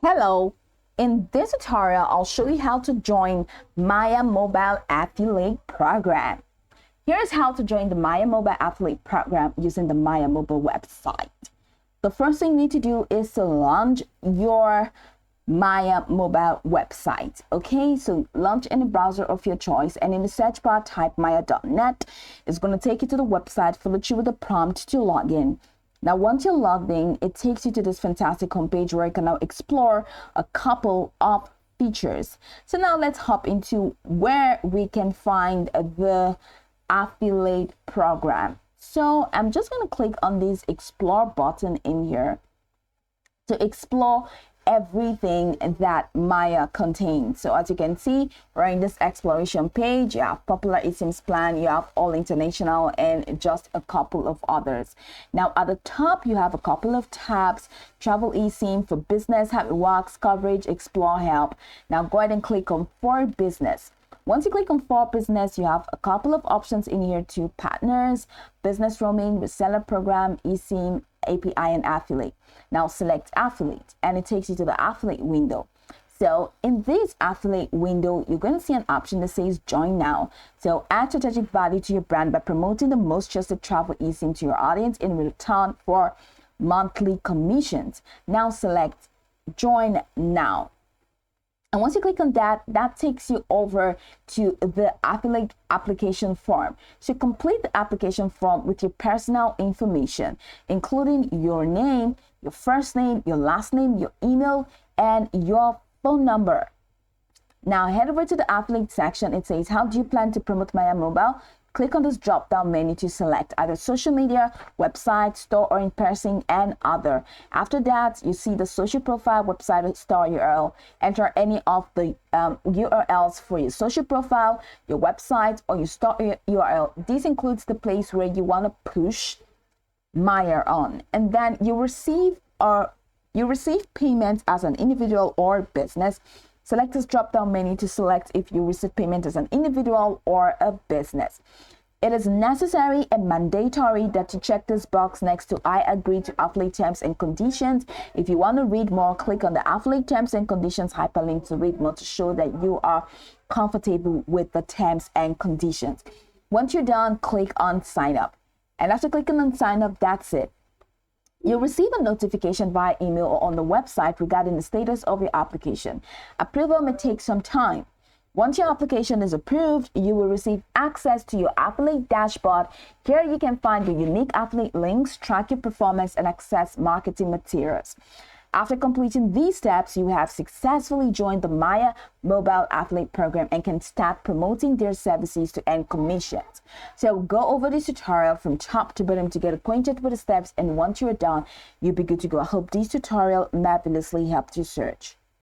Hello, in this tutorial, I'll show you how to join Maya Mobile Affiliate Program. Here's how to join the Maya Mobile Affiliate Program using the Maya Mobile website. The first thing you need to do is to launch your Maya Mobile website. Okay, so launch in the browser of your choice and in the search bar type maya.net. It's going to take you to the website, fill it with a prompt to log in. Now, once you're logged in, it takes you to this fantastic homepage where you can now explore a couple of features. So now let's hop into where we can find the affiliate program. So I'm just going to click on this explore button in here to explore everything that Maya contains. So as you can see, we're in this exploration page. You have popular eSIMs plan, you have all international, and just a couple of others. Now at the top, you have a couple of tabs: travel eSIM, for business, how it works, coverage, explore, help. Now go ahead and click on for business. Once you click on for business, you have a couple of options in here to partners, business roaming, reseller program, eSIM, API, and affiliate. Now select affiliate and it takes you to the affiliate window. So in this affiliate window, you're going to see an option that says join now. So add strategic value to your brand by promoting the most trusted travel eSIM to your audience in return for monthly commissions. Now select join now. And once you click on that, that takes you over to the affiliate application form. So complete the application form with your personal information, including your name, your first name, your last name, your email, and your phone number. Now head over to the affiliate section. It says, how do you plan to promote Maya Mobile? Click on this drop down menu to select either social media, website, store, or in person, and other. After that, you see the social profile, website, store URL. Enter any of the URLs for your social profile, your website, or your store URL. This includes the place where you want to push Maya on, and then you receive payment as an individual or business. Select this drop-down menu to select if you receive payment as an individual or a business. It is necessary and mandatory that you check this box next to I agree to affiliate terms and conditions. If you want to read more, click on the affiliate terms and conditions hyperlink to read more to show that you are comfortable with the terms and conditions. Once you're done, click on sign up. And after clicking on sign up, that's it. You'll receive a notification via email or on the website regarding the status of your application. Approval may take some time. Once your application is approved, you will receive access to your affiliate dashboard. Here you can find your unique affiliate links, track your performance, and access marketing materials. After completing these steps, you have successfully joined the Maya Mobile Affiliate Program and can start promoting their services to earn commissions. So go over this tutorial from top to bottom to get acquainted with the steps, and once you're done, you'll be good to go. I hope this tutorial marvelously helped you search.